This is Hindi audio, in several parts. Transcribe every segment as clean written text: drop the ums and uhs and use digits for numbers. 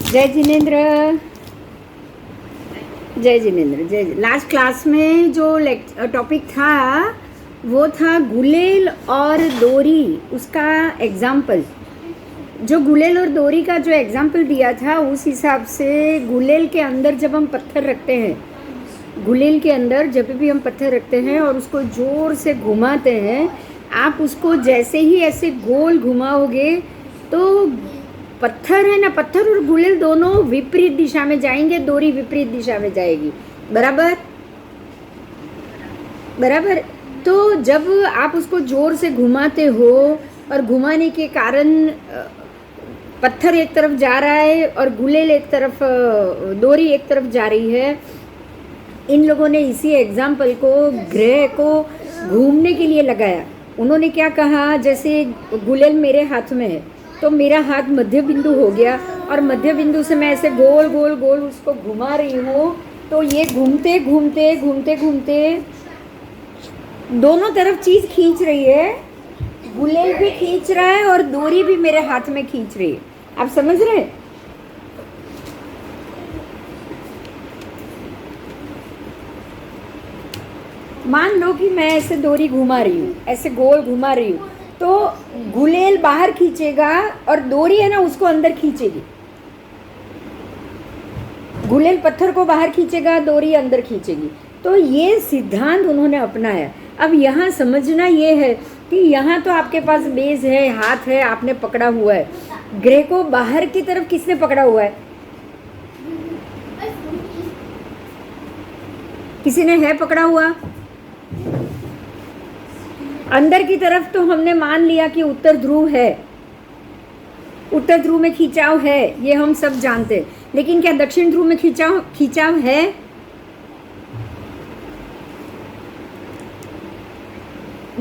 जय जिनेंद्र, जय जिनेंद्र, जय। लास्ट क्लास में जो टॉपिक था वो था गुलेल और दोरी, उसका एग्जाम्पल। जो गुलेल और दोरी का जो एग्जाम्पल दिया था उस हिसाब से गुलेल के अंदर जब हम पत्थर रखते हैं, गुलेल के अंदर जब भी हम पत्थर रखते हैं और उसको ज़ोर से घुमाते हैं, आप उसको जैसे ही ऐसे गोल घुमाओगे तो पत्थर है ना, पत्थर और गुलेल दोनों विपरीत दिशा में जाएंगे, दोरी विपरीत दिशा में जाएगी। बराबर बराबर। तो जब आप उसको ज़ोर से घुमाते हो और घुमाने के कारण पत्थर एक तरफ जा रहा है और गुलेल एक तरफ, दोरी एक तरफ जा रही है। इन लोगों ने इसी एग्जाम्पल को ग्रह को घूमने के लिए लगाया। उन्होंने क्या कहा, जैसे गुलेल मेरे हाथ में है तो मेरा हाथ मध्य बिंदु हो गया और मध्य बिंदु से मैं ऐसे गोल गोल गोल उसको घुमा रही हूँ, तो ये घूमते घूमते घूमते घूमते दोनों तरफ चीज़ खींच रही है। गुलेल भी खींच रहा है और दोरी भी मेरे हाथ में खींच रही है। आप समझ रहे हैं? मान लो कि मैं ऐसे दोरी घुमा रही हूँ, ऐसे गोल घुमा रही हूँ, तो गुलेल बाहर खींचेगा और दोरी है ना उसको अंदर खींचेगी। गुलेल पत्थर को बाहर खींचेगा, दोरी अंदर खींचेगी। तो ये सिद्धांत उन्होंने अपनाया। अब यहाँ समझना ये है कि यहाँ तो आपके पास बेस है, हाथ है, आपने पकड़ा हुआ है। ग्रह को बाहर की तरफ किसने पकड़ा हुआ है? किसी ने है पकड़ा हुआ? अंदर की तरफ तो हमने मान लिया कि उत्तर ध्रुव है, उत्तर ध्रुव में खिंचाव है, ये हम सब जानते हैं। लेकिन क्या दक्षिण ध्रुव में खिंचाव है?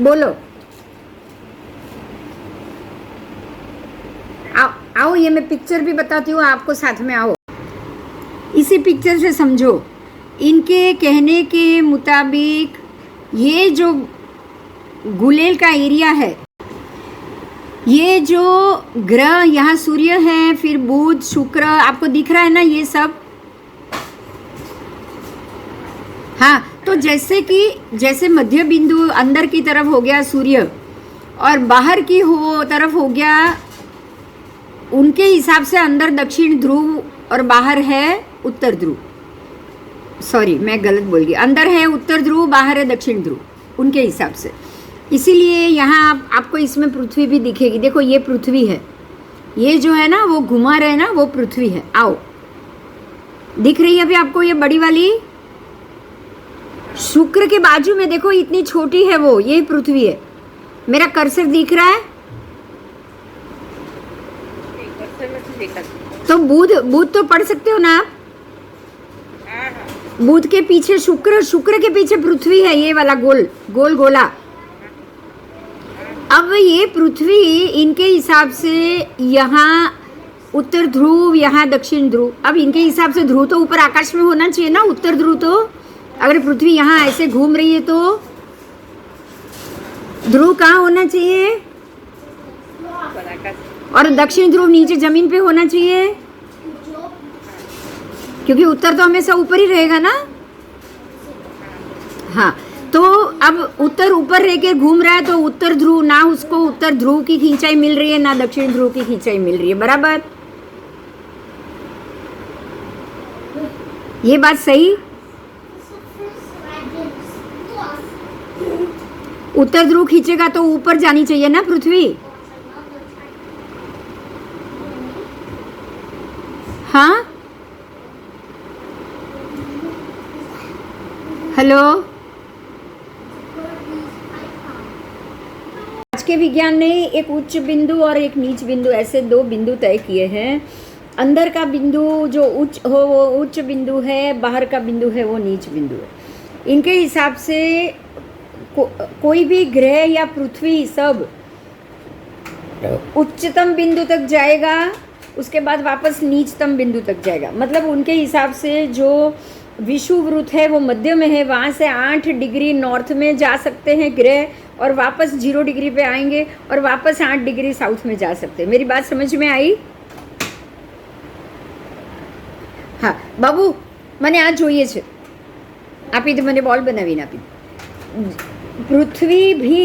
बोलो। आओ ये मैं पिक्चर भी बताती हूँ आपको, साथ में आओ। इसी पिक्चर से समझो। इनके कहने के मुताबिक ये जो गुलेल का एरिया है, ये जो ग्रह यहाँ सूर्य है, फिर बुध शुक्र, आपको दिख रहा है ना ये सब? हाँ, तो जैसे मध्य बिंदु अंदर की तरफ हो गया सूर्य और बाहर की तरफ हो गया, उनके हिसाब से अंदर दक्षिण ध्रुव और बाहर है उत्तर ध्रुव। सॉरी, मैं गलत बोल गई। अंदर है उत्तर ध्रुव, बाहर है दक्षिण ध्रुव, उनके हिसाब से। इसीलिए यहाँ आपको इसमें पृथ्वी भी दिखेगी। देखो ये पृथ्वी है, ये जो है ना वो घुमा रहे ना, वो पृथ्वी है। आओ, दिख रही है अभी आपको ये बड़ी वाली? शुक्र के बाजू में देखो इतनी छोटी है वो, ये पृथ्वी है। मेरा कर्सर दिख रहा है? तो बुध तो पढ़ सकते हो ना आप? बुध के पीछे शुक्र, शुक्र के पीछे पृथ्वी है, ये वाला गोल गोल गोला। अब ये पृथ्वी इनके हिसाब से यहाँ उत्तर ध्रुव, यहाँ दक्षिण ध्रुव। अब इनके हिसाब से ध्रुव तो ऊपर आकाश में होना चाहिए ना, उत्तर ध्रुव। तो अगर पृथ्वी यहाँ ऐसे घूम रही है तो ध्रुव कहाँ होना चाहिए? और दक्षिण ध्रुव नीचे जमीन पे होना चाहिए, क्योंकि उत्तर तो हमेशा ऊपर ही रहेगा ना। हाँ, तो अब उत्तर ऊपर रह के घूम रहा है तो उत्तर ध्रुव ना, उसको उत्तर ध्रुव की खिंचाई मिल रही है ना दक्षिण ध्रुव की खिंचाई मिल रही है। बराबर? ये बात सही? उत्तर ध्रुव खींचेगा तो ऊपर जानी चाहिए ना पृथ्वी। हाँ, हेलो। आज के विज्ञान ने एक उच्च बिंदु और एक नीच बिंदु, ऐसे दो बिंदु तय किए हैं। अंदर का बिंदु जो उच्च हो वो उच्च बिंदु है, बाहर का बिंदु है वो नीच बिंदु है। इनके हिसाब से कोई भी ग्रह या पृथ्वी सब उच्चतम बिंदु तक जाएगा, उसके बाद वापस नीचतम बिंदु तक जाएगा। मतलब उनके हिसाब से जो विषुववृत्त है वो मध्य में है, वहाँ से 8 डिग्री नॉर्थ में जा सकते हैं ग्रह और वापस 0 डिग्री पे आएंगे और वापस 8 डिग्री साउथ में जा सकते हैं। मेरी बात समझ में आई? હા બાબુ, મને આ જોઈએ છે. આપી દે, મને बॉल बनावीને આપી. पृथ्वी भी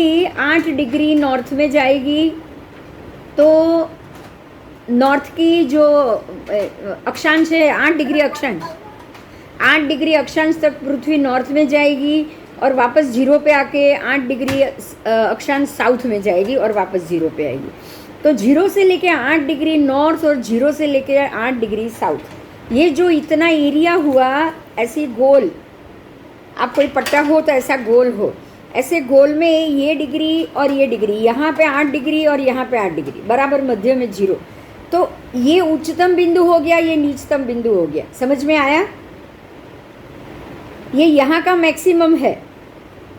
8 डिग्री नॉर्थ में जाएगी, तो नॉर्थ की जो अक्षांश है 8 डिग्री अक्षांश, 8 डिग्री अक्षांश तक पृथ्वी नॉर्थ में जाएगी और वापस जीरो पे आके 8 डिग्री अक्षांश साउथ में जाएगी और वापस जीरो पे आएगी. तो जीरो से लेके 8 डिग्री नॉर्थ और जीरो से लेके 8 डिग्री साउथ, ये जो इतना एरिया हुआ ऐसी गोल, आप कोई पट्टा हो तो ऐसा गोल हो, ऐसे गोल में ये डिग्री और ये डिग्री, यहाँ पे 8 डिग्री और यहाँ पे 8 डिग्री, बराबर मध्य में जीरो. तो ये उच्चतम बिंदु हो गया, ये नीचतम बिंदु हो गया. समझ में आया? ये यहाँ का मैक्सिमम है.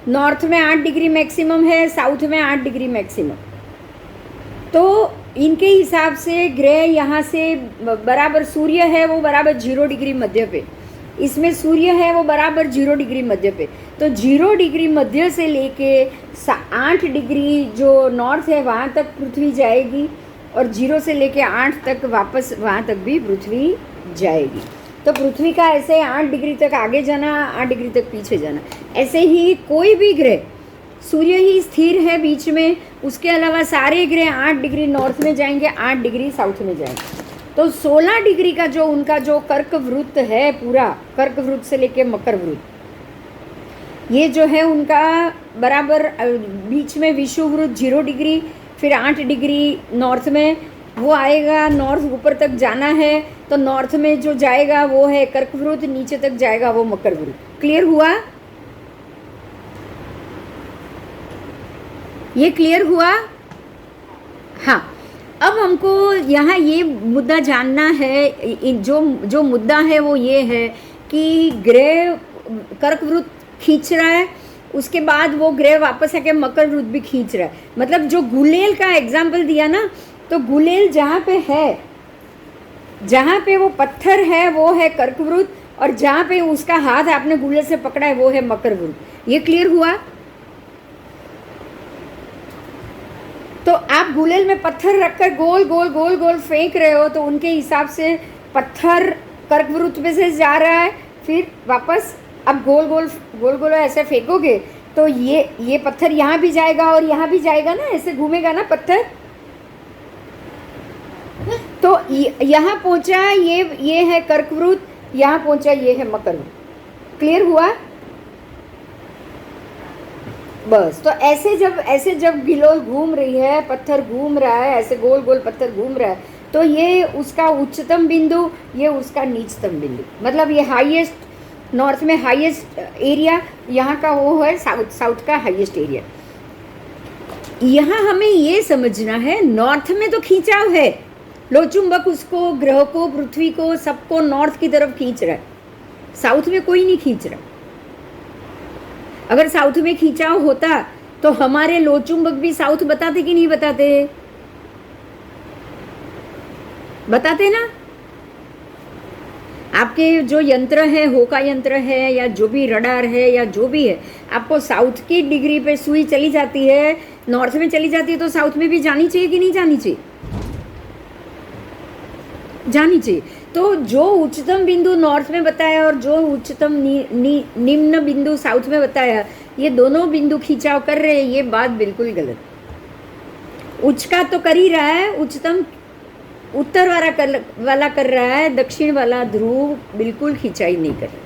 नॉर्थ में 8 डिग्री मैक्सिमम है, साउथ में 8 डिग्री मैक्सिमम. तो इनके हिसाब से ग्रह यहाँ से बराबर, सूर्य है वो बराबर 0 डिग्री मध्य पे, इसमें सूर्य है वो बराबर 0 डिग्री मध्य पे. तो 0 डिग्री मध्य से लेके 8 डिग्री जो नॉर्थ है वहाँ तक पृथ्वी जाएगी और 0 से लेके 8 तक वापस वहाँ तक भी पृथ्वी जाएगी. तो पृथ्वी का ऐसे 8 डिग्री तक आगे जाना, 8 डिग्री तक पीछे जाना. ऐसे ही कोई भी ग्रह, सूर्य ही स्थिर है बीच में, उसके अलावा सारे ग्रह 8 डिग्री नॉर्थ में जाएंगे, 8 डिग्री साउथ में जाएंगे. तो 16 डिग्री का जो उनका जो कर्क वृत्त है, पूरा कर्क वृत्त से लेके मकर वृत्त, ये जो है उनका बराबर बीच में विषुव वृत्त 0 डिग्री, फिर 8 डिग्री नॉर्थ में वो आएगा. नॉर्थ ऊपर तक जाना है तो नॉर्थ में जो जाएगा वो है कर्क वृत्त, नीचे तक जाएगा वो मकर वृत्त. क्लियर हुआ? ये क्लियर हुआ? हाँ. अब हमको यहाँ ये मुद्दा जानना है, जो मुद्दा है वो ये है कि ग्रह कर्क वृत्त खींच रहा है, उसके बाद वो ग्रह वापस आके मकर वृत्त भी खींच रहा है. मतलब जो गुलेल का एग्जाम्पल दिया ना, तो गुलेल जहाँ पे है, जहाँ पे वो पत्थर है वो है कर्क वृत्त, और जहाँ पे उसका हाथ आपने गुलेल से पकड़ा है वो है मकर वृत्त. ये क्लियर हुआ? तो आप गुलेल में पत्थर रखकर गोल गोल गोल गोल फेंक रहे हो, तो उनके हिसाब से पत्थर कर्क वृत्त में से जा रहा है, फिर वापस अब गोल गोल गोल गोल ऐसे फेंकोगे तो ये पत्थर यहाँ भी जाएगा और यहाँ भी जाएगा ना, ऐसे घूमेगा ना पत्थर. तो यहाँ पहुँचा ये है कर्क वृत्त, यहाँ पहुँचा ये है मकर वृत्त. क्लियर हुआ? बस. तो ऐसे जब गिलोय घूम रही है, पत्थर घूम रहा है, ऐसे गोल गोल पत्थर घूम रहा है, तो ये उसका उच्चतम बिंदु, ये उसका नीचतम बिंदु. मतलब ये हाईएस्ट, नॉर्थ में हाईएस्ट एरिया, यहाँ का वो है साउथ का हाईएस्ट एरिया. यहाँ हमें ये समझना है, नॉर्थ में तो खींचाव है, लोचुंबक उसको, ग्रह को, पृथ्वी को, सबको नॉर्थ की तरफ खींच रहा है. साउथ में कोई नहीं खींच रहा. अगर साउथ में खींचाव होता तो हमारे लोचुंबक भी साउथ बताते कि नहीं बताते? बताते ना. आपके जो यंत्र है, होका यंत्र है या जो भी रडार है या जो भी है, आपको साउथ की डिग्री पे सुई चली जाती है, नॉर्थ में चली जाती है, तो साउथ में भी जानी चाहिए कि नहीं जानी चाहिए? जानी चाहिए. तो जो उच्चतम बिंदु नॉर्थ में बताया और जो उच्चतम निम्न बिंदु साउथ में बताया, ये दोनों बिंदु खिंचाव कर रहे हैं, ये बात बिल्कुल गलत. उच्च का तो कर ही रहा है, उच्चतम उत्तर वाला कर रहा है, दक्षिण वाला ध्रुव बिल्कुल खिंचाई नहीं कर रहा.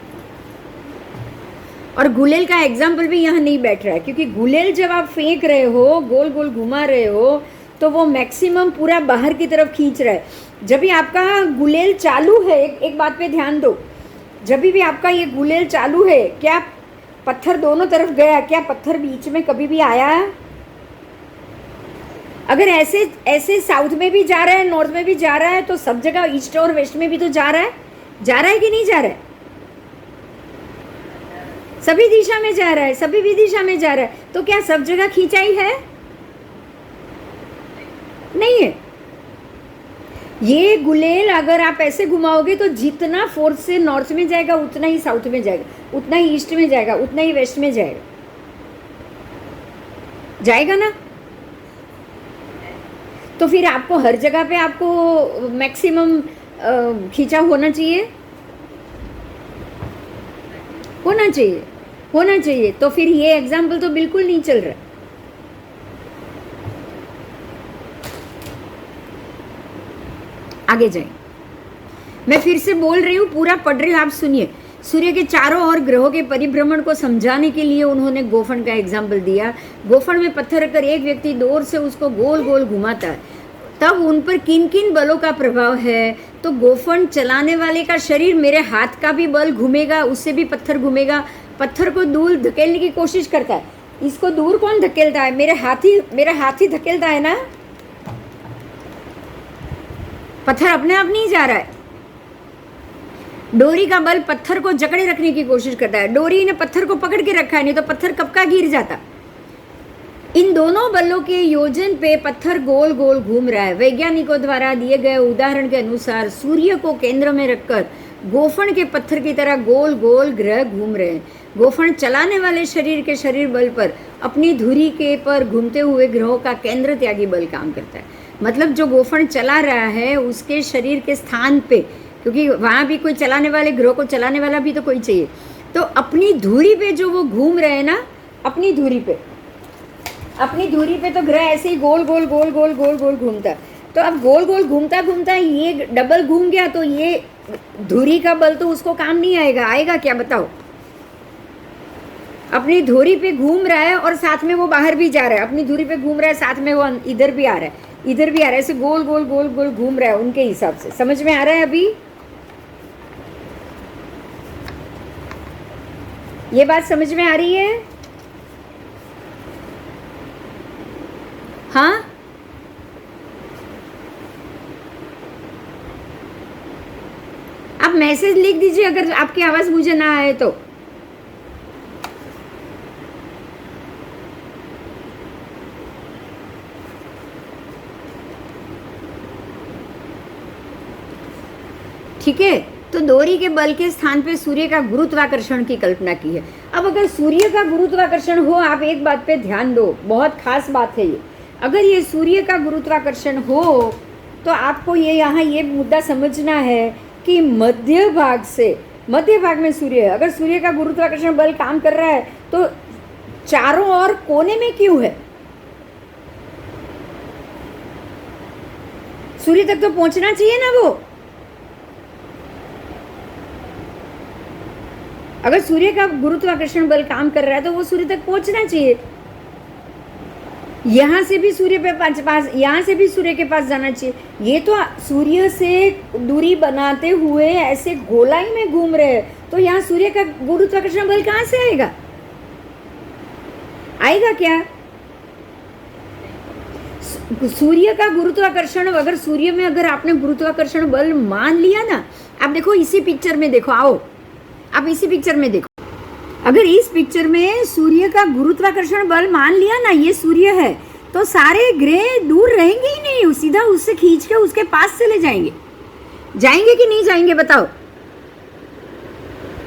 और गुलेल का एग्जाम्पल भी यहाँ नहीं बैठ रहा है, क्योंकि गुलेल जब आप फेंक रहे हो, गोल गोल घुमा रहे हो, तो वो मैक्सिमम पूरा बाहर की तरफ खींच रहा है. जब भी आपका गुलेल चालू है, एक बात पे ध्यान दो, जब भी आपका ये गुलेल चालू है, क्या पत्थर दोनों तरफ गया? क्या पत्थर बीच में कभी भी आया? अगर ऐसे साउथ में भी जा रहा है, नॉर्थ में भी जा रहा है, तो सब जगह ईस्ट और वेस्ट में भी तो जा रहा है कि नहीं जा रहा है? सभी दिशा में जा रहा है, सभी भी दिशा में जा रहा है. तो क्या सब जगह खींचाई है? नहीं है. ये गुलेल अगर आप ऐसे घुमाओगे तो जितना फोर्स से नॉर्थ में जाएगा उतना ही साउथ में जाएगा, उतना ही ईस्ट में जाएगा, उतना ही वेस्ट में जाएगा. जाएगा ना. तो फिर आपको हर जगह पे आपको मैक्सिमम खींचा होना चाहिए. होना चाहिए, होना चाहिए। तो फिर ये एग्जाम्पल तो बिल्कुल नहीं चल रहा। आगे जाए, मैं फिर से बोल रही हूँ, पूरा पढ़ रही हूँ, आप सुनिए। सूर्य के चारों ओर ग्रहों के परिभ्रमण को समझाने के लिए उन्होंने गोफन का एग्जाम्पल दिया। गोफन में पत्थर रखकर एक व्यक्ति दूर से उसको गोल गोल घुमाता है, तब उन पर किन किन बलों का प्रभाव है। तो गोफन चलाने वाले का शरीर, मेरे हाथ का भी बल घूमेगा, उससे भी पत्थर घूमेगा। पत्थर को दूर धकेलने की कोशिश करता है। इसको दूर कौन धकेलता है? मेरा हाथ ही धकेलता है ना। पत्थर अपने आप नहीं जा रहा है। डोरी का बल पत्थर को जकड़े रखने की कोशिश करता है। डोरी ने पत्थर को पकड़ के रखा है, नहीं तो पत्थर कब का गिर जाता। इन दोनों बलों के योजन पे पत्थर गोल गोल घूम रहा है। वैज्ञानिकों द्वारा दिए गए उदाहरण के अनुसार सूर्य को केंद्र में रखकर गोफन के पत्थर की तरह गोल गोल ग्रह घूम रहे हैं। गोफन चलाने वाले शरीर के शरीर बल पर अपनी धुरी के पर घूमते हुए ग्रहों का केंद्र त्यागी बल काम करता है। मतलब जो गोफन चला रहा है उसके शरीर के स्थान पे, क्योंकि वहाँ भी कोई चलाने वाले, ग्रह को चलाने वाला भी तो कोई चाहिए, तो अपनी धुरी पे जो वो घूम रहे हैं ना, अपनी धुरी पे तो ग्रह ऐसे ही गोल गोल गोल गोल गोल गोल घूमता है। तो अब गोल गोल घूमता घूमता ये डबल घूम गया, तो ये धुरी का बल तो उसको काम नहीं आएगा। आएगा क्या बताओ? अपनी धुरी पे घूम रहा है और साथ में वो बाहर भी जा रहा है। अपनी धुरी पे घूम रहा है, साथ में वो इधर भी आ रहा है, इधर भी आ रहा है, ऐसे गोल गोल गोल गोल घूम रहा है उनके हिसाब से। समझ में आ रहा है अभी? ये बात समझ में आ रही है? हाँ, आप मैसेज लिख दीजिए अगर आपकी आवाज मुझे ना आए तो। ठीक है, तो डोरी के बल के स्थान पे सूर्य का गुरुत्वाकर्षण की कल्पना की है। अब अगर सूर्य का गुरुत्वाकर्षण हो, आप एक बात पे ध्यान दो, बहुत खास बात है ये। अगर ये सूर्य का गुरुत्वाकर्षण हो तो आपको ये यहाँ ये मुद्दा समझना है कि मध्य भाग में सूर्य है। अगर सूर्य का गुरुत्वाकर्षण बल काम कर रहा है तो चारों ओर कोने में क्यों है? सूर्य तक तो पहुंचना चाहिए ना वो। अगर सूर्य का गुरुत्वाकर्षण बल काम कर रहा है तो वो सूर्य तक पहुंचना चाहिए। यहाँ से भी सूर्य पे पास, यहाँ से भी सूर्य के पास जाना चाहिए। ये तो सूर्य से दूरी बनाते हुए ऐसे गोलाई में घूम रहे हैं, तो यहाँ सूर्य का गुरुत्वाकर्षण बल कहाँ से आएगा? आएगा क्या? सूर्य का गुरुत्वाकर्षण, अगर सूर्य में अगर आपने गुरुत्वाकर्षण बल मान लिया ना, आप देखो इसी पिक्चर में देखो, आओ आप इसी पिक्चर में देखो। अगर इस पिक्चर में सूर्य का गुरुत्वाकर्षण बल मान लिया ना, ये सूर्य है, तो सारे ग्रह दूर रहेंगे ही नहीं, सीधा उससे खींच के उसके पास चले जाएंगे। जाएंगे कि नहीं जाएंगे बताओ?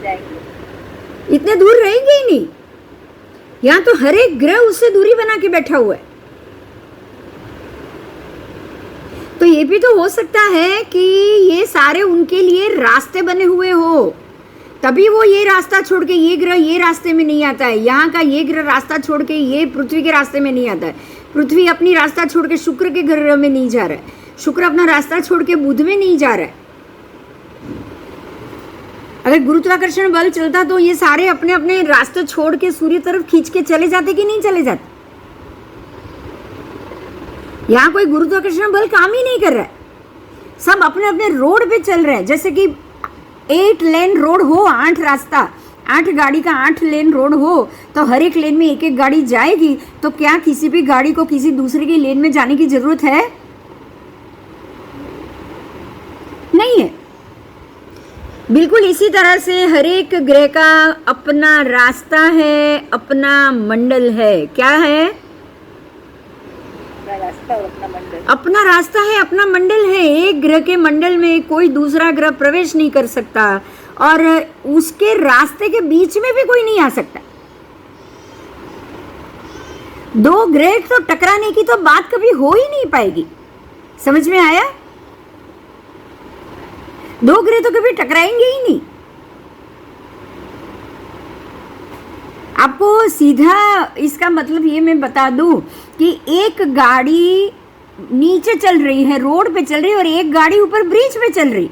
जाएंगे। इतने दूर रहेंगे ही नहीं। यहाँ तो हर एक ग्रह उससे दूरी बना के बैठा हुआ है। तो ये भी तो हो सकता है कि ये सारे उनके लिए रास्ते बने हुए हो, तभी वो ये रास्ता छोड़ के ये ग्रह ये रास्ते में नहीं आता है। यहाँ का ये ग्रह रास्ता छोड़ के ये पृथ्वी के रास्ते में नहीं आता है। पृथ्वी अपनी रास्ता छोड़ के शुक्र के ग्रह में नहीं जा रहा है। शुक्र अपना रास्ता छोड़ के बुध में नहीं जा रहा है। अगर गुरुत्वाकर्षण बल चलता तो ये सारे अपने अपने रास्ते छोड़ के सूर्य तरफ खींच के चले जाते कि नहीं चले जाते? यहाँ कोई गुरुत्वाकर्षण बल काम ही नहीं कर रहा है। सब अपने अपने रोड पे चल रहे हैं। जैसे कि 8 लेन रोड हो, 8 रास्ता, 8 गाड़ी का 8 लेन रोड हो, तो हर एक लेन में एक एक गाड़ी जाएगी, तो क्या किसी भी गाड़ी को किसी दूसरे की लेन में जाने की जरूरत है? नहीं है। बिल्कुल इसी तरह से हर एक ग्रह का अपना रास्ता है, अपना मंडल है। क्या है? रास्ता और अपना मंडल। अपना रास्ता है, अपना मंडल है। एक ग्रह के मंडल में कोई दूसरा ग्रह प्रवेश नहीं कर सकता और उसके रास्ते के बीच में भी कोई नहीं आ सकता। दो ग्रह तो टकराने की तो बात कभी हो ही नहीं पाएगी। समझ में आया? दो ग्रह तो कभी टकराएंगे ही नहीं। आपको सीधा इसका मतलब ये मैं बता दूं कि एक गाड़ी नीचे चल रही है, रोड पे चल रही है, और एक गाड़ी ऊपर ब्रिज पे चल रही।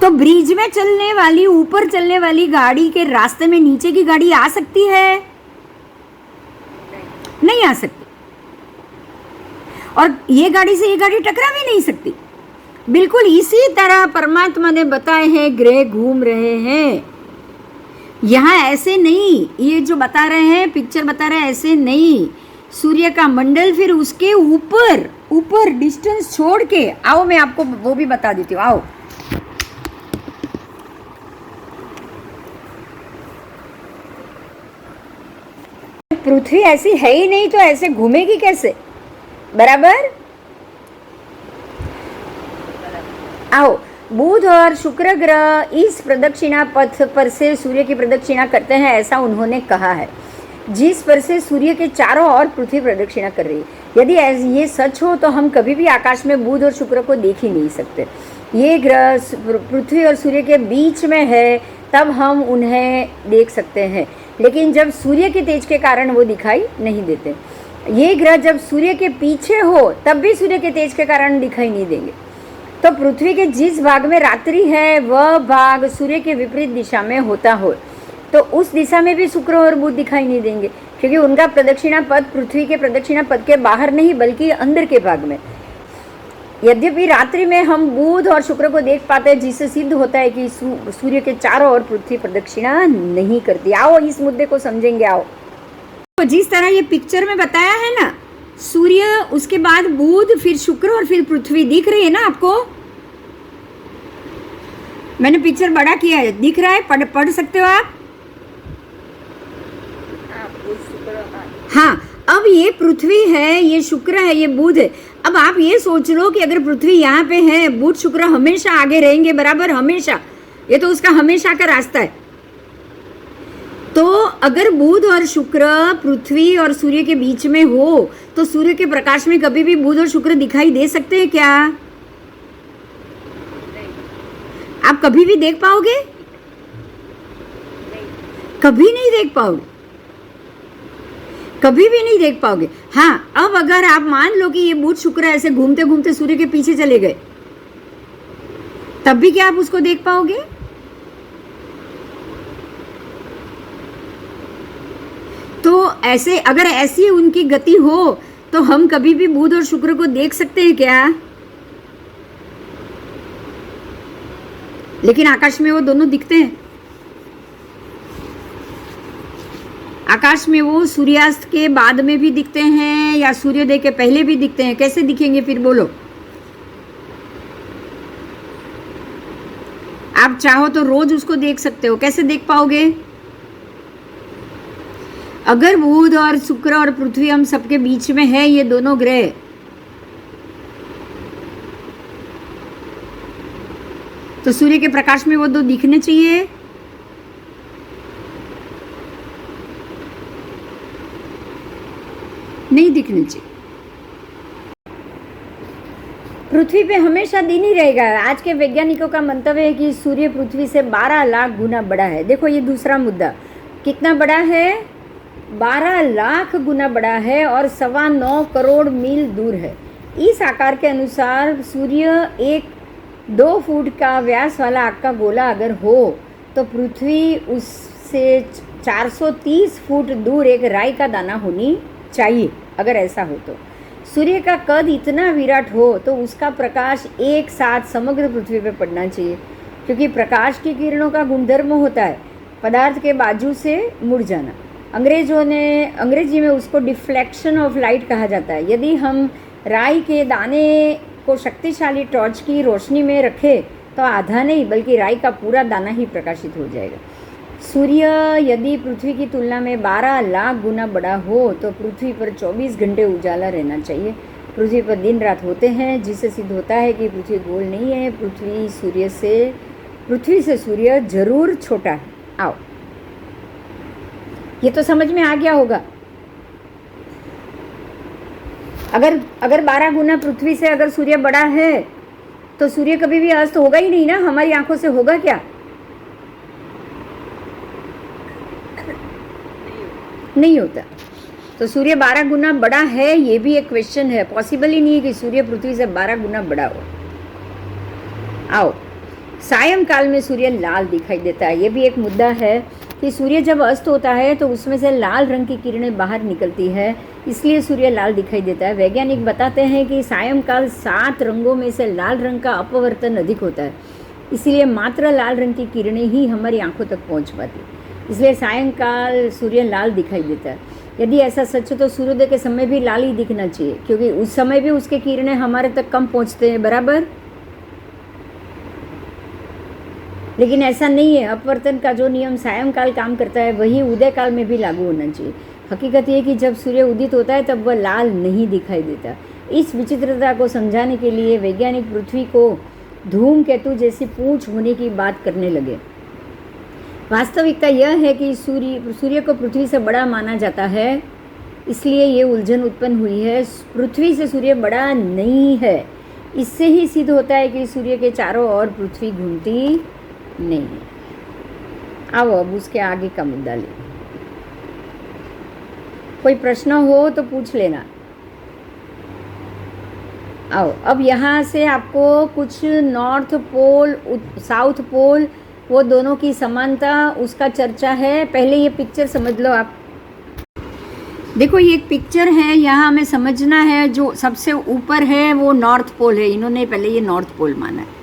तो ब्रिज में चलने वाली, ऊपर चलने वाली गाड़ी के रास्ते में नीचे की गाड़ी आ सकती है? नहीं आ सकती। और ये गाड़ी से ये गाड़ी टकरा भी नहीं सकती। बिल्कुल इसी तरह परमात्मा ने बताए हैं, ग्रह घूम रहे हैं। यहाँ ऐसे नहीं, ये जो बता रहे हैं, पिक्चर बता रहे हैं, ऐसे नहीं। सूर्य का मंडल, फिर उसके ऊपर ऊपर डिस्टेंस छोड़ के आओ, मैं आपको वो भी बता देती हूँ। आओ, पृथ्वी ऐसी है ही नहीं तो ऐसे घूमेगी कैसे? बराबर। आओ, बुध और शुक्र ग्रह इस प्रदक्षिणा पथ पर से सूर्य की प्रदक्षिणा करते हैं, ऐसा उन्होंने कहा है, जिस पर से सूर्य के चारों ओर पृथ्वी प्रदक्षिणा कर रही है। यदि ये सच हो तो हम कभी भी आकाश में बुध और शुक्र को देख ही नहीं सकते। ये ग्रह पृथ्वी और सूर्य के बीच में है, तब हम उन्हें देख सकते हैं, लेकिन जब सूर्य के तेज के कारण वो दिखाई नहीं देते। ये ग्रह जब सूर्य के पीछे हो तब भी सूर्य के तेज के कारण दिखाई नहीं देंगे। तो पृथ्वी के जिस भाग में रात्रि है वह भाग सूर्य के विपरीत दिशा में होता हो तो उस दिशा में भी शुक्र और बुध दिखाई नहीं देंगे, क्योंकि उनका प्रदक्षिणा पथ पृथ्वी के प्रदक्षिणा पथ के बाहर नहीं बल्कि अंदर के भाग में। यद्यपि रात्रि में हम बुध और शुक्र को देख पाते हैं, जिससे सिद्ध होता है कि सूर्य के चारों ओर पृथ्वी प्रदक्षिणा नहीं करती। आओ इस मुद्दे को समझेंगे। आओ, तो जिस तरह ये पिक्चर में बताया है ना, सूर्य, उसके बाद बुध, फिर शुक्र और फिर पृथ्वी दिख रही है ना आपको? मैंने पिक्चर बड़ा किया है, दिख रहा है? पढ़ सकते हो आप? हाँ, अब ये पृथ्वी है, ये शुक्र है, ये बुध है। अब आप ये सोच लो कि अगर पृथ्वी यहाँ पे है, बुध शुक्र हमेशा आगे रहेंगे, बराबर, हमेशा। ये तो उसका हमेशा का रास्ता है। तो अगर बुध और शुक्र पृथ्वी और सूर्य के बीच में हो तो सूर्य के प्रकाश में कभी भी बुध और शुक्र दिखाई दे सकते हैं क्या? आप कभी भी देख पाओगे? कभी नहीं देख पाओगे, कभी भी नहीं देख पाओगे। हाँ, अब अगर आप मान लो कि ये बुध शुक्र ऐसे घूमते घूमते सूर्य के पीछे चले गए, तब भी क्या आप उसको देख पाओगे? तो ऐसे, अगर ऐसी उनकी गति हो तो हम कभी भी बुध और शुक्र को देख सकते हैं क्या? लेकिन आकाश में वो दोनों दिखते हैं। आकाश में वो सूर्यास्त के बाद में भी दिखते हैं या सूर्योदय के पहले भी दिखते हैं। कैसे दिखेंगे फिर बोलो? आप चाहो तो रोज उसको देख सकते हो। कैसे देख पाओगे? अगर बुध और शुक्र और पृथ्वी हम सबके बीच में है, ये दोनों ग्रह, तो सूर्य के प्रकाश में वो दो दिखने चाहिए। नहीं दिखने चाहिए। पृथ्वी पे हमेशा दिन ही रहेगा। आज के वैज्ञानिकों का मंतव्य है कि सूर्य पृथ्वी से 12 लाख गुना बड़ा है। देखो ये दूसरा मुद्दा, कितना बड़ा है? 12 लाख गुना बड़ा है और 9.25 करोड़ मील दूर है। इस आकार के अनुसार सूर्य एक 2 फुट का व्यास वाला आग का गोला अगर हो तो पृथ्वी उससे 430 फुट दूर एक राई का दाना होनी चाहिए। अगर ऐसा हो तो सूर्य का कद इतना विराट हो तो उसका प्रकाश एक साथ समग्र पृथ्वी पर पड़ना चाहिए, क्योंकि प्रकाश की किरणों का गुणधर्म होता है पदार्थ के बाजू से मुड़ जाना। अंग्रेजी में उसको डिफ्लेक्शन ऑफ लाइट कहा जाता है। यदि हम राई के दाने को शक्तिशाली टॉर्च की रोशनी में रखें तो आधा नहीं बल्कि राई का पूरा दाना ही प्रकाशित हो जाएगा। सूर्य यदि पृथ्वी की तुलना में 12 लाख गुना बड़ा हो तो पृथ्वी पर 24 घंटे उजाला रहना चाहिए। पृथ्वी पर दिन रात होते हैं, जिससे सिद्ध होता है कि पृथ्वी गोल नहीं है। पृथ्वी से सूर्य जरूर छोटा है। आओ, ये तो समझ में आ गया होगा। अगर 12 गुना पृथ्वी से अगर सूर्य बड़ा है तो सूर्य कभी भी अस्त होगा ही नहीं ना, हमारी आंखों से होगा क्या? नहीं होता। तो सूर्य 12 गुना बड़ा है, ये भी एक क्वेश्चन है। पॉसिबल ही नहीं है कि सूर्य पृथ्वी से 12 गुना बड़ा हो। आओ, सायंकाल में सूर्य लाल दिखाई देता है। ये भी एक मुद्दा है कि सूर्य जब अस्त होता है तो उसमें से लाल रंग की किरणें बाहर निकलती है, इसलिए सूर्य लाल दिखाई देता है। वैज्ञानिक बताते हैं कि सायंकाल 7 रंगों में से लाल रंग का अपवर्तन अधिक होता है, इसलिए मात्र लाल रंग की किरणें ही हमारी आंखों तक पहुंच पाती, इसलिए सायंकाल सूर्य लाल दिखाई देता है। यदि ऐसा सच हो तो सूर्योदय के समय भी लाल ही दिखना चाहिए, क्योंकि उस समय भी उसके किरणें हमारे तक कम पहुंचते हैं, बराबर। लेकिन ऐसा नहीं है। अपवर्तन का जो नियम सायंकाल काम करता है वही उदय काल में भी लागू होना चाहिए। हकीकत ये कि जब सूर्य उदित होता है तब वह लाल नहीं दिखाई देता। इस विचित्रता को समझाने के लिए वैज्ञानिक पृथ्वी को धूमकेतु जैसी पूंछ होने की बात करने लगे। वास्तविकता यह है कि सूर्य को पृथ्वी से बड़ा माना जाता है, इसलिए ये उलझन उत्पन्न हुई है। पृथ्वी से सूर्य बड़ा नहीं है। इससे ही सिद्ध होता है कि सूर्य के चारों ओर पृथ्वी घूमती नहीं। आओ अब उसके आगे का मुद्दा ले। कोई प्रश्न हो तो पूछ लेना। आओ, अब यहाँ से आपको कुछ नॉर्थ पोल साउथ पोल वो दोनों की समानता उसका चर्चा है। पहले ये पिक्चर समझ लो आप। देखो ये एक पिक्चर है, यहाँ हमें समझना है जो सबसे ऊपर है वो नॉर्थ पोल है। इन्होंने पहले ये नॉर्थ पोल माना है।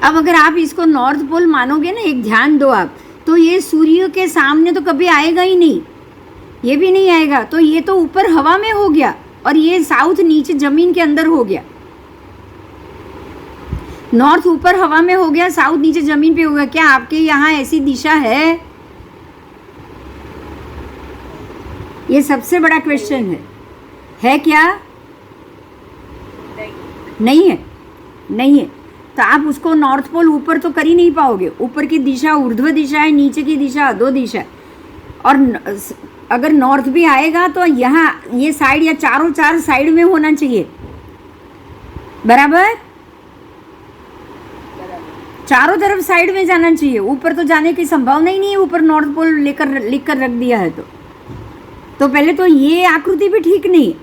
अब अगर आप इसको नॉर्थ पोल मानोगे ना, एक ध्यान दो आप, तो ये सूर्य के सामने तो कभी आएगा ही नहीं, ये भी नहीं आएगा। तो ये तो ऊपर हवा में हो गया और ये साउथ नीचे जमीन के अंदर हो गया। नॉर्थ ऊपर हवा में हो गया, साउथ नीचे जमीन पे हो गया। क्या आपके यहाँ ऐसी दिशा है? ये सबसे बड़ा क्वेश्चन है क्या? नहीं है, नहीं है। तो आप उसको नॉर्थ पोल ऊपर तो कर ही नहीं पाओगे। ऊपर की दिशा ऊर्ध्व दिशा है, नीचे की दिशा अधो दिशा है। और अगर नॉर्थ भी आएगा तो यहाँ ये साइड या चारों चार साइड में होना चाहिए, बराबर। चारों तरफ साइड में जाना चाहिए, ऊपर तो जाने की संभावना ही नहीं है। ऊपर नॉर्थ पोल लिख कर रख दिया है तो पहले तो ये आकृति भी ठीक नहीं।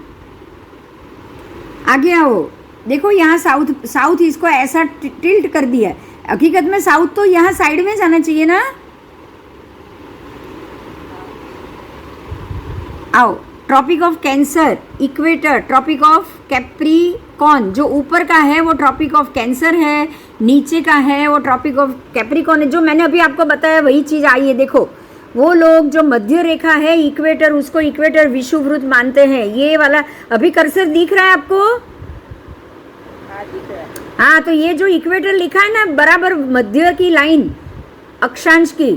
आगे आओ, देखो यहाँ साउथ इसको ऐसा टिल्ट कर दिया है। हकीकत में साउथ तो यहाँ साइड में जाना चाहिए ना। आओ, tropic of cancer, equator, tropic of capricorn. जो ऊपर का है वो ट्रॉपिक ऑफ कैंसर है, नीचे का है वो ट्रॉपिक ऑफ कैप्रिकॉन है। जो मैंने अभी आपको बताया वही चीज़ आई है। देखो वो लोग जो मध्य रेखा है इक्वेटर, उसको इक्वेटर विषुववृत्त मानते हैं। ये वाला अभी कर्सर दिख रहा है आपको? हाँ, तो ये जो इक्वेटर लिखा है ना, बराबर मध्य की लाइन अक्षांश की,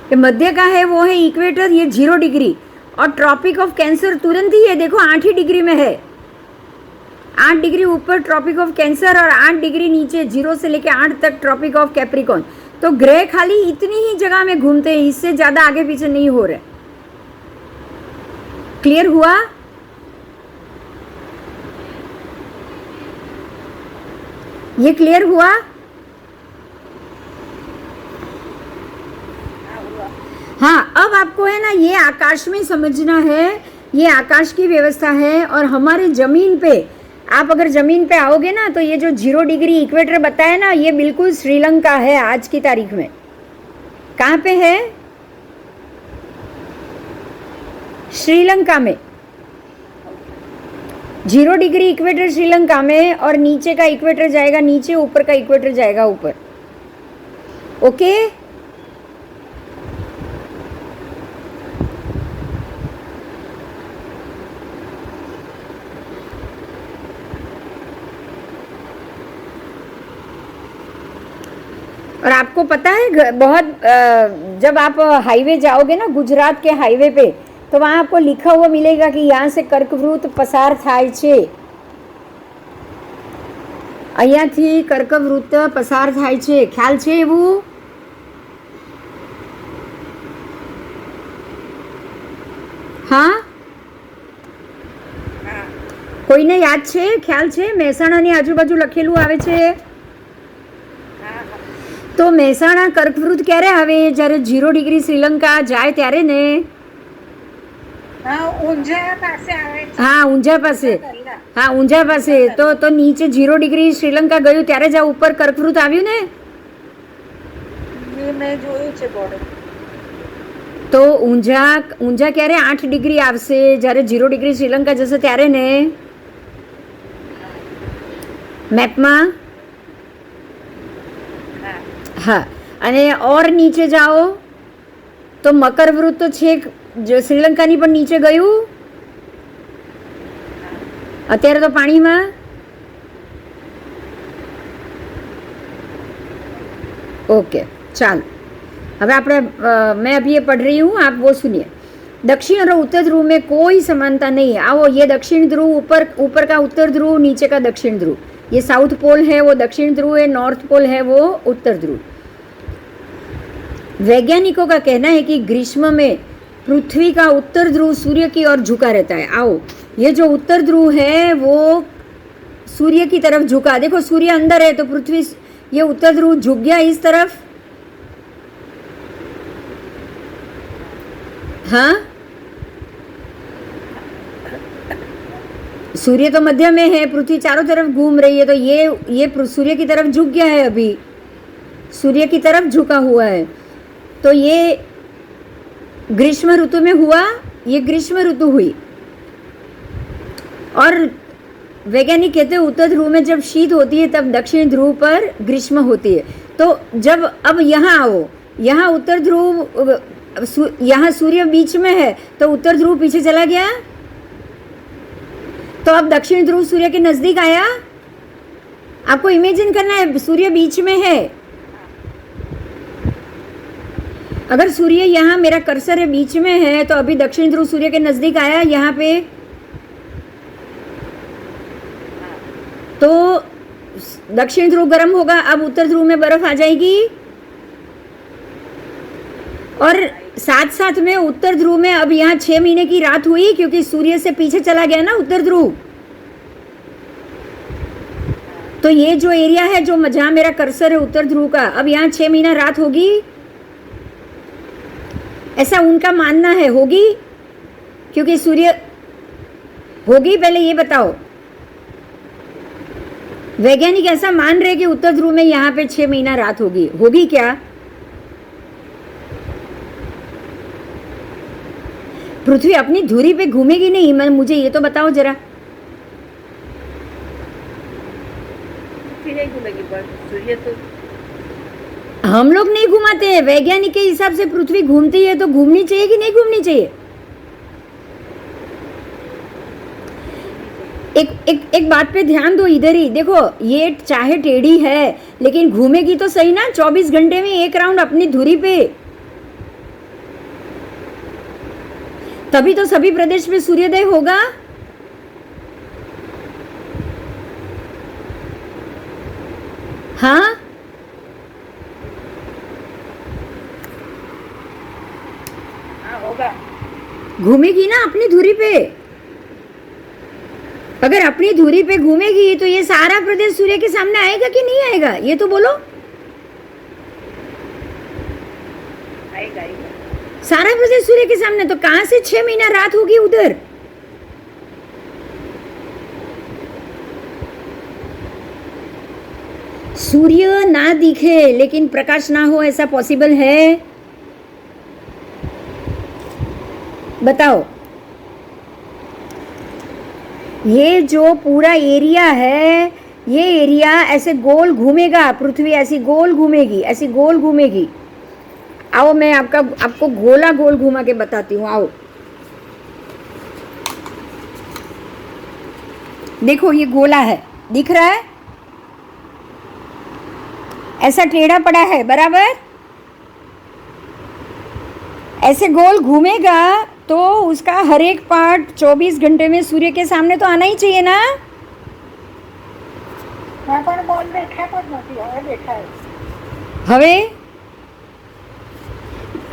ये मध्य का है वो है इक्वेटर, ये 0 डिग्री। और ट्रॉपिक ऑफ कैंसर तुरंत ही है, देखो 8 ही डिग्री में है। 8 डिग्री ऊपर ट्रॉपिक ऑफ कैंसर और 8 डिग्री नीचे 0 से लेकर 8 तक ट्रॉपिक ऑफ कैप्रिकॉन। तो ग्रह खाली इतनी ही जगह में घूमते हैं, इससे ज्यादा आगे पीछे नहीं हो रहे। क्लियर हुआ? ये क्लियर हुआ? हाँ, अब आपको है ना ये आकाश में समझना है। ये आकाश की व्यवस्था है। और हमारे जमीन पे, आप अगर जमीन पे आओगे ना तो ये जो 0 डिग्री इक्वेटर बताया ना, ये बिल्कुल श्रीलंका है आज की तारीख में। कहाँ पे है? श्रीलंका में। 0 डिग्री इक्वेटर श्रीलंका में, और नीचे का इक्वेटर जाएगा नीचे, ऊपर का इक्वेटर जाएगा ऊपर। ओके, और आपको पता है बहुत जब आप हाईवे जाओगे ना, गुजरात के हाईवे पे, तो वहाँ आपको लिखा हुआ मिलेगा कि यहाँ से कर्कवृत्त पसार थाय छे। અહીંયાથી કર્કવૃત્ત પસાર થાય છે, ખ્યાલ છે એવું? હા, કોઈને યાદ છે? ખ્યાલ છે? મહેસાણાની આજુબાજુ લખેલું આવે છે। તો મહેસાણા કર્કવૃત્ત ક્યારે આવે? જ્યારે 0 ડિગ્રી શ્રીલંકા જાય ત્યારે ને। હા ઊંઝા પાસે, હા ઊંઝા પાસે. તો નીચે 0 ડિગ્રી શ્રીલંકા ગયું ત્યારે જ આ ઉપર કર્કવૃત આવ્યું ને. તો ઊંઝા ક્યારે 8 ડિગ્રી આવશે? જ્યારે 0 ડિગ્રી શ્રીલંકા જશે ત્યારે ને મેપમાં. હા, અને ઓર નીચે જાઓ તો મકરવૃત તો છેક શ્રીલંકાની પણ નીચે ગયું અત્યારે તો પાણીમાં. ओके चल, अब आप मैं अभी ये पढ़ रही हूँ, आप वो सुनिए. दक्षिण और उत्तर ध्रुव में कोई समानता नहीं है. आओ, ये दक्षिण ध्रुव ऊपर का उत्तर ध्रुव, नीचे का दक्षिण ध्रुव. ये साउथ पोल है, वो दक्षिण ध्रुव है. नॉर्थ पोल है, वो उत्तर ध्रुव. वैज्ञानिकों का कहना है कि ग्रीष्म में पृथ्वी का उत्तर ध्रुव सूर्य की ओर झुका रहता है. आओ, ये जो उत्तर ध्रुव है वो सूर्य की तरफ झुका. देखो, सूर्य अंदर है तो पृथ्वी, ये उत्तर ध्रुव झुक गया इस तरफ. हाँ, सूर्य तो मध्य में है, पृथ्वी चारों तरफ घूम रही है, तो ये सूर्य की तरफ झुक गया है. अभी सूर्य की तरफ झुका हुआ है. तो ये ग्रीष्म ऋतु में हुआ, ये ग्रीष्म ऋतु हुई. और वैज्ञानिक कहते हैं उत्तर ध्रुव में जब शीत होती है तब दक्षिण ध्रुव पर ग्रीष्म होती है. तो जब अब यहाँ आओ, यहाँ उत्तर ध्रुव, यहाँ सूर्य बीच में है तो उत्तर ध्रुव पीछे चला गया. तो अब दक्षिण ध्रुव सूर्य के नजदीक आया. आपको इमेजिन करना है, सूर्य बीच में है. अगर सूर्य यहाँ, मेरा कर्सर है, बीच में है, तो अभी दक्षिण ध्रुव सूर्य के नजदीक आया यहाँ पे, तो दक्षिण ध्रुव गर्म होगा. अब उत्तर ध्रुव में बर्फ आ जाएगी. और साथ साथ में उत्तर ध्रुव में अब यहाँ 6 महीने की रात हुई, क्योंकि सूर्य से पीछे चला गया ना उत्तर ध्रुव. तो ये जो एरिया है, जो जहाँ मेरा कर्सर है उत्तर ध्रुव का, अब यहाँ 6 महीना रात होगी, ऐसा उनका मानना है. होगी क्योंकि सूर्य होगी. पहले ये बताओ, वैज्ञानिक ऐसा मान रहे कि उत्तर ध्रुव में यहाँ पे 6 महीना रात होगी. होगी क्या? पृथ्वी अपनी धुरी पे घूमेगी नहीं? मैं, मुझे ये तो बताओ जरा. नहीं घूमेगी, पर सूर्य तो हम लोग नहीं घुमाते हैं. वैज्ञानिक के हिसाब से पृथ्वी घूमती है, तो घूमनी चाहिए कि नहीं घूमनी चाहिए? एक बात पे ध्यान दो. इधर ही देखो, ये चाहे टेढ़ी है लेकिन घूमेगी तो सही ना. 24 घंटे में एक राउंड अपनी धुरी पे. तभी तो सभी प्रदेश में सूर्योदय होगा. हाँ, होगा. घूमेगी ना अपनी धुरी पे. अगर अपनी धुरी पे घूमेगी तो ये सारा प्रदेश सूर्य के सामने आएगा कि नहीं आएगा? ये तो बोलो. आएगा, आएगा. सारा प्रदेश सूर्य के सामने. तो कहां से 6 महीना रात होगी उधर? सूर्य ना दिखे लेकिन प्रकाश ना हो, ऐसा पॉसिबल है? बताओ. ये जो पूरा एरिया है, ये एरिया ऐसे गोल घूमेगा. पृथ्वी ऐसी गोल घूमेगी, ऐसी गोल घूमेगी. आओ, मैं आपको गोला गोल घुमा के बताती हूँ. आओ, देखो, ये गोला है, दिख रहा है? ऐसा टेढ़ा पड़ा है, बराबर. ऐसे गोल घूमेगा तो उसका हर एक पार्ट 24 घंटे में सूर्य के सामने तो आना ही चाहिए ना. हवे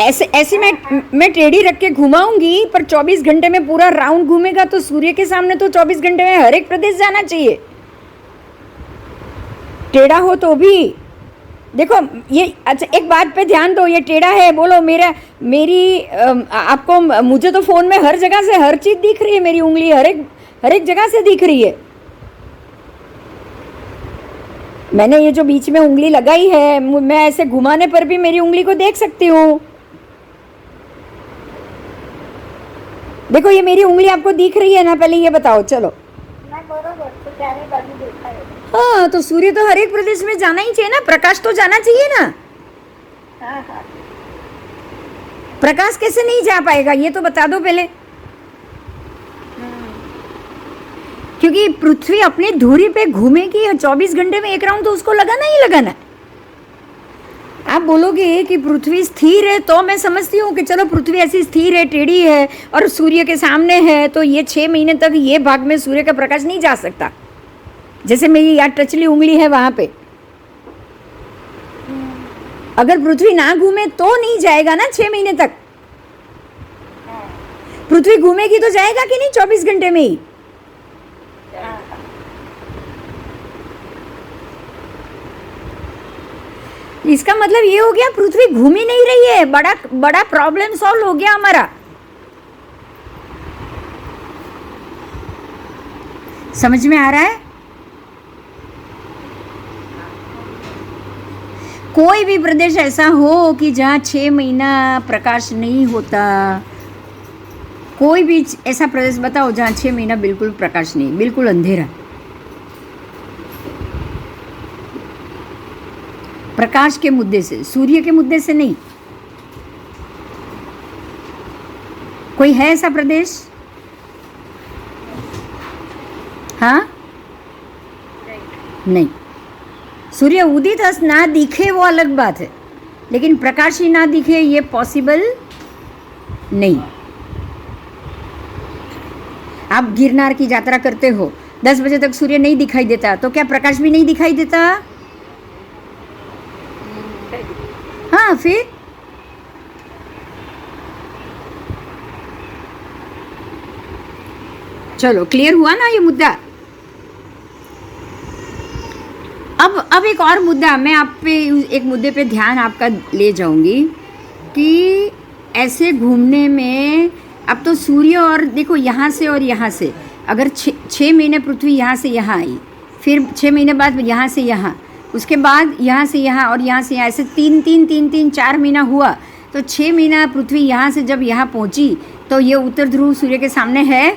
ऐसे मैं टेढ़ी रख के घुमाऊंगी, पर 24 घंटे में पूरा राउंड घूमेगा तो सूर्य के सामने तो 24 घंटे में हर एक प्रदेश जाना चाहिए. टेढ़ा हो तो भी. देखो ये अच्छा एक बात पे ध्यान दो, ये टेढ़ा है बोलो मेरा मेरी आपको मुझे तो फोन में हर जगह से हर चीज दिख रही है, मेरी उंगली हर एक जगह से दिख रही है। मैंने ये जो बीच में उंगली लगाई है, मैं ऐसे घुमाने पर भी मेरी उंगली को देख सकती हूँ। देखो ये मेरी उंगली आपको दिख रही है ना, पहले ये बताओ। चलो हाँ, तो सूर्य तो हर एक प्रदेश में जाना ही चाहिए ना, प्रकाश तो जाना चाहिए ना। प्रकाश कैसे नहीं जा पाएगा ये तो बता दो पहले। क्योंकि पृथ्वी अपनी धुरी पे घूमेगी 24 घंटे में एक राउंड, तो उसको लगाना ही लगाना है। आप बोलोगे कि पृथ्वी स्थिर है तो मैं समझती हूँ कि चलो पृथ्वी ऐसी स्थिर है, टेढ़ी है और सूर्य के सामने है, तो ये 6 महीने तक ये भाग में सूर्य का प्रकाश नहीं जा सकता। जैसे मेरी यहाँ टचली उंगली है वहां पे, अगर पृथ्वी ना घूमे तो नहीं जाएगा ना 6 महीने तक। पृथ्वी घूमेगी तो जाएगा कि नहीं 24 घंटे में ही। इसका मतलब ये हो गया पृथ्वी घूम ही नहीं रही है, बड़ा बड़ा प्रॉब्लम सॉल्व हो गया हमारा। समझ में आ रहा है? कोई भी प्रदेश ऐसा हो कि जहाँ 6 महीना प्रकाश नहीं होता, कोई भी ऐसा प्रदेश बताओ जहाँ 6 महीना बिल्कुल प्रकाश नहीं, बिल्कुल अंधेरा। प्रकाश के मुद्दे से, सूर्य के मुद्दे से नहीं। कोई है ऐसा प्रदेश? हाँ नहीं। सूर्य उदित ना दिखे वो अलग बात है, लेकिन प्रकाश ही ना दिखे ये पॉसिबल नहीं। आप गिरनार की यात्रा करते हो, 10 बजे तक सूर्य नहीं दिखाई देता, तो क्या प्रकाश भी नहीं दिखाई देता? हाँ, फिर चलो क्लियर हुआ ना ये मुद्दा। अब एक और मुद्दा, मैं आप पे एक मुद्दे पे ध्यान आपका ले जाऊंगी कि ऐसे घूमने में अब तो सूर्य और देखो यहाँ से और यहाँ से, अगर 6 महीने पृथ्वी यहाँ से यहाँ आई, फिर 6 महीने बाद यहाँ से यहाँ, उसके बाद यहाँ से यहाँ और यहाँ से यहाँ, ऐसे 4 महीना हुआ, तो 6 महीना पृथ्वी यहाँ से जब यहाँ पहुँची तो ये उत्तर ध्रुव सूर्य के सामने है,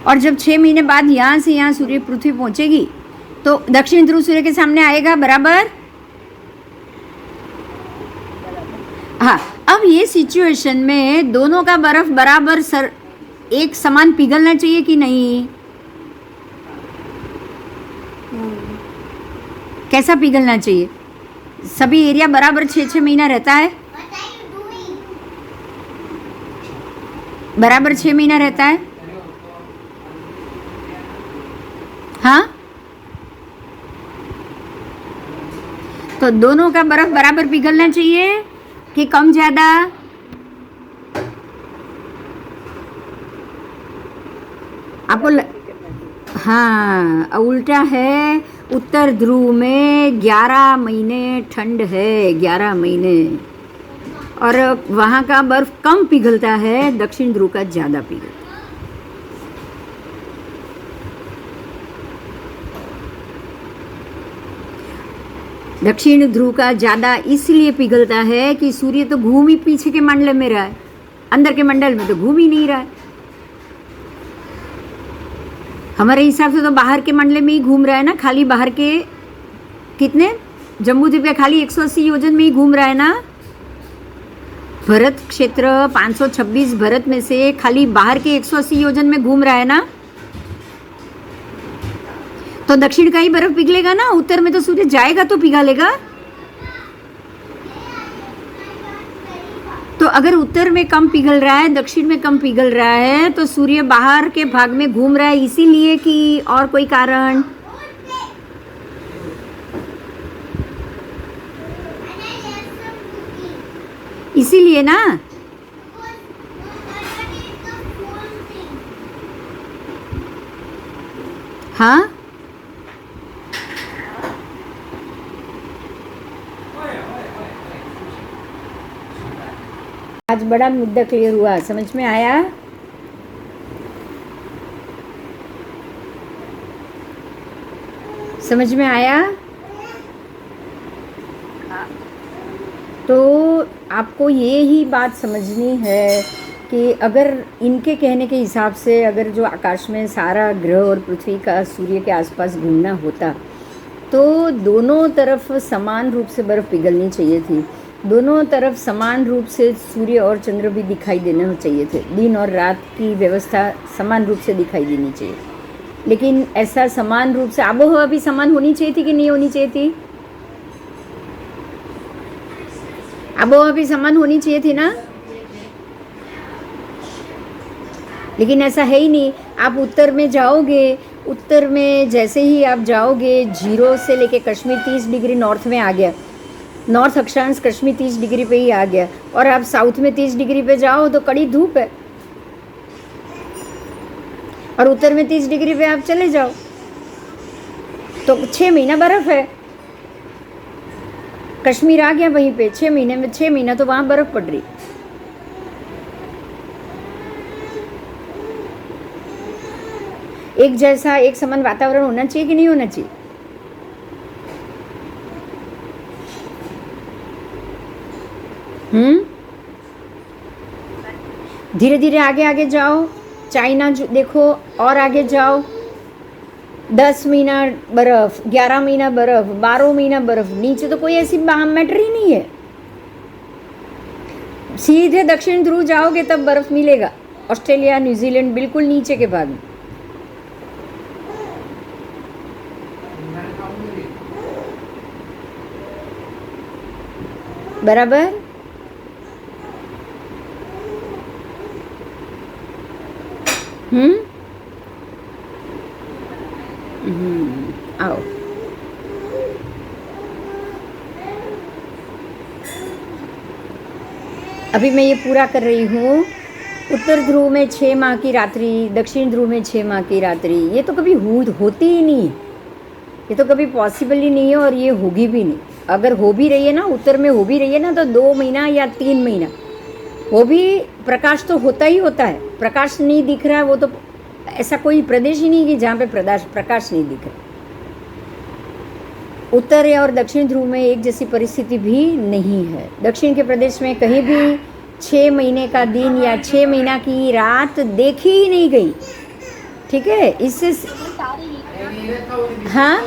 और जब 6 महीने बाद यहाँ से यहाँ सूर्य पृथ्वी पहुँचेगी तो दक्षिण ध्रुव सूर्य के सामने आएगा, बराबर। हाँ, अब ये सिचुएशन में दोनों का बर्फ बराबर एक समान पिघलना चाहिए कि नहीं? कैसा पिघलना चाहिए? सभी एरिया बराबर 6 महीना रहता है, बराबर 6 महीना रहता है। हाँ, तो दोनों का बर्फ बराबर पिघलना चाहिए कि कम ज़्यादा? आपको हाँ, उल्टा है। उत्तर ध्रुव में 11 महीने ठंड है, 11 महीने, और वहाँ का बर्फ कम पिघलता है, दक्षिण ध्रुव का ज़्यादा पिघलता है। दक्षिण ध्रुव का ज़्यादा इसलिए पिघलता है कि सूर्य तो घूम ही पीछे के मंडल में रहा है, अंदर के मंडल में तो घूम ही नहीं रहा है। हमारे हिसाब से तो बाहर के मंडल में ही घूम रहा है ना, खाली बाहर के कितने, जम्बू द्वीप का खाली 180 योजन में ही घूम रहा है ना। भरत क्षेत्र 526 भरत में से खाली बाहर के 180 योजन में घूम रहा है ना, तो दक्षिण का ही बर्फ पिघलेगा ना, उत्तर में तो सूर्य जाएगा तो पिघलेगा। तो अगर उत्तर में कम पिघल रहा है, दक्षिण में कम पिघल रहा है, तो सूर्य बाहर के भाग में घूम रहा है, इसीलिए कि और कोई कारण? इसीलिए ना। हाँ, आज बड़ा मुद्दा क्लियर हुआ, समझ में आया? समझ में आया? तो आपको ये ही बात समझनी है कि अगर इनके कहने के हिसाब से अगर जो आकाश में सारा ग्रह और पृथ्वी का सूर्य के आसपास घूमना होता तो दोनों तरफ समान रूप से बर्फ़ पिघलनी चाहिए थी, दोनों तरफ समान रूप से सूर्य और चंद्र भी दिखाई देने चाहिए थे, दिन और रात की व्यवस्था समान रूप से दिखाई देनी चाहिए। लेकिन ऐसा समान रूप से आबोहवा भी समान होनी चाहिए थी कि नहीं होनी चाहिए थी? आबोहवा भी समान होनी चाहिए थी ना? लेकिन ऐसा है ही नहीं। आप उत्तर में जाओगे, उत्तर में जैसे ही आप जाओगे, जीरो से लेके कश्मीर 30 डिग्री नॉर्थ में आ गया, नॉर्थ अक्षांश कश्मीर 30 डिग्री पे ही आ गया, और आप साउथ में 30 डिग्री पे जाओ तो कड़ी धूप है, और उत्तर में 30 डिग्री पे आप चले जाओ तो 6 महीना बर्फ है। कश्मीर आ गया वहीं पे, 6 महीने में 6 महीना तो वहाँ बर्फ पड़ रही। एक जैसा एक समान वातावरण होना चाहिए कि नहीं होना चाहिए? धीरे धीरे आगे आगे जाओ, चाइना देखो, और आगे जाओ, 10 महीना बर्फ, 11 महीना बर्फ, 12 महीना बर्फ, नीचे तो कोई ऐसी मैटर ही नहीं है। सीधे दक्षिण ध्रुव जाओगे तब बर्फ मिलेगा, ऑस्ट्रेलिया न्यूजीलैंड बिल्कुल नीचे के भाग में। बराबर? आओ, अभी मैं ये पूरा कर रही हूँ। उत्तर ध्रुव में 6 माह की रात्रि, दक्षिण ध्रुव में 6 माह की रात्रि, ये तो कभी होती ही नहीं, ये तो कभी पॉसिबल ही नहीं है, और ये होगी भी नहीं। अगर हो भी रही है ना, उत्तर में हो भी रही है ना, तो 2 महीना या 3 महीना, वो भी प्रकाश तो होता ही होता है। प्रकाश नहीं दिख रहा है, वो तो ऐसा कोई प्रदेश ही नहीं कि जहाँ पे प्रकाश नहीं दिख रहा। उत्तर और दक्षिण ध्रुव में एक जैसी परिस्थिति भी नहीं है। दक्षिण के प्रदेश में कहीं भी 6 महीने का दिन या 6 महीना की रात देखी ही नहीं गई। ठीक है, इससे हाँ,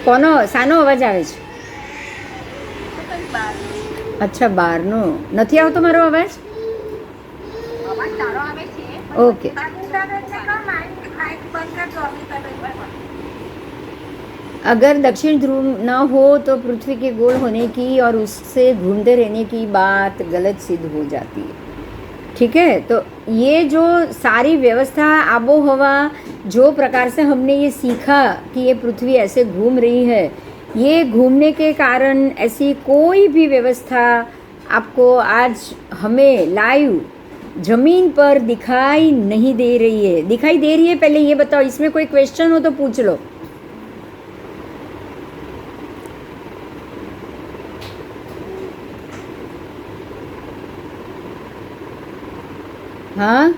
કોનો સાનો અવાજ આવે છે? અચ્છા, બહારનો નથી આવતો મારો અવાજ? ઓકે, अगर दक्षिण ध्रुव न हो तो पृथ्वी के गोल होने की और उससे घूमते रहने की बात गलत सिद्ध हो जाती है। ठीक है, तो ये जो सारी व्यवस्था, आबो हवा, जो प्रकार से हमने ये सीखा कि ये पृथ्वी ऐसे घूम रही है, ये घूमने के कारण ऐसी कोई भी व्यवस्था आपको आज हमें लाइव जमीन पर दिखाई नहीं दे रही है। दिखाई दे रही है? पहले ये बताओ, इसमें कोई क्वेश्चन हो तो पूछ लो। हाँ,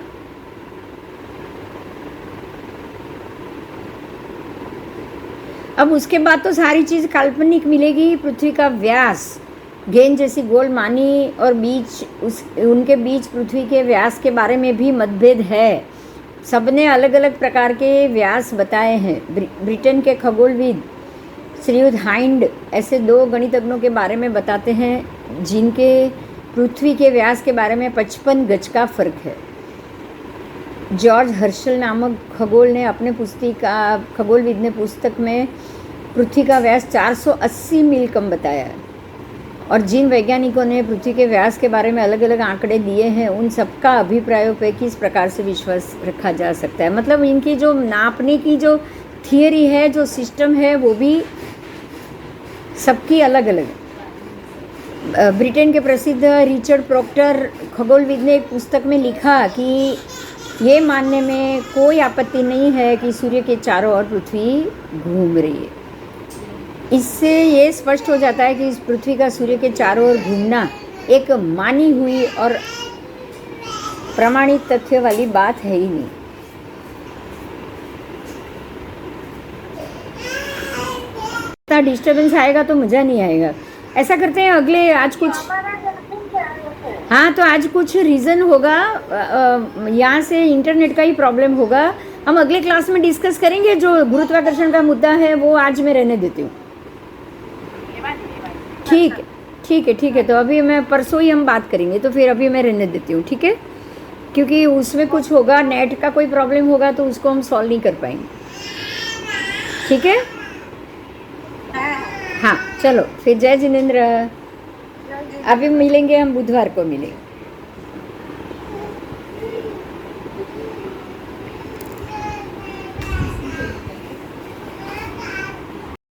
अब उसके बाद तो सारी चीज़ काल्पनिक मिलेगी। पृथ्वी का व्यास गेंद जैसी गोल मानी, और उनके बीच पृथ्वी के व्यास के बारे में भी मतभेद है। सबने अलग अलग प्रकार के व्यास बताए हैं। ब्रिटेन के खगोलविद श्रीयुत हाइंड ऐसे 2 गणितज्ञों के बारे में बताते हैं जिनके पृथ्वी के व्यास के बारे में 55 गज का फर्क है। जॉर्ज हर्शल नामक खगोलविद ने पुस्तक में पृथ्वी का व्यास 480 मील कम बताया है। और जिन वैज्ञानिकों ने पृथ्वी के व्यास के बारे में अलग अलग आंकड़े दिए हैं, उन सबका अभिप्रायों पे किस प्रकार से विश्वास रखा जा सकता है। मतलब इनकी जो नापने की जो थियरी है, जो सिस्टम है, वो भी सबकी अलग अलग है। ब्रिटेन के प्रसिद्ध रिचर्ड प्रोक्टर खगोलविद ने एक पुस्तक में लिखा कि ये मानने में कोई आपत्ति नहीं है कि सूर्य के चारों ओर पृथ्वी घूम रही है। इससे ये स्पष्ट हो जाता है कि इस पृथ्वी का सूर्य के चारों ओर घूमना एक मानी हुई और प्रमाणित तथ्य वाली बात है ही नहीं। इतना डिस्टर्बेंस आएगा तो मज़ा नहीं आएगा। ऐसा करते हैं अगले, आज कुछ, हाँ तो आज कुछ रीज़न होगा, यहाँ से इंटरनेट का ही प्रॉब्लम होगा। हम अगले क्लास में डिस्कस करेंगे। जो गुरुत्वाकर्षण का मुद्दा है वो आज मैं रहने देती हूँ। ठीक है ठीक है ठीक है। तो अभी मैं परसों ही हम बात करेंगे, तो फिर अभी मैं रहने देती हूँ, ठीक है, क्योंकि उसमें कुछ होगा, नेट का कोई प्रॉब्लम होगा तो उसको हम सॉल्व नहीं कर पाएंगे। ठीक है, हाँ चलो फिर, जय जिनेंद्र। अभी मिलेंगे हम, बुधवार को मिलेंगे।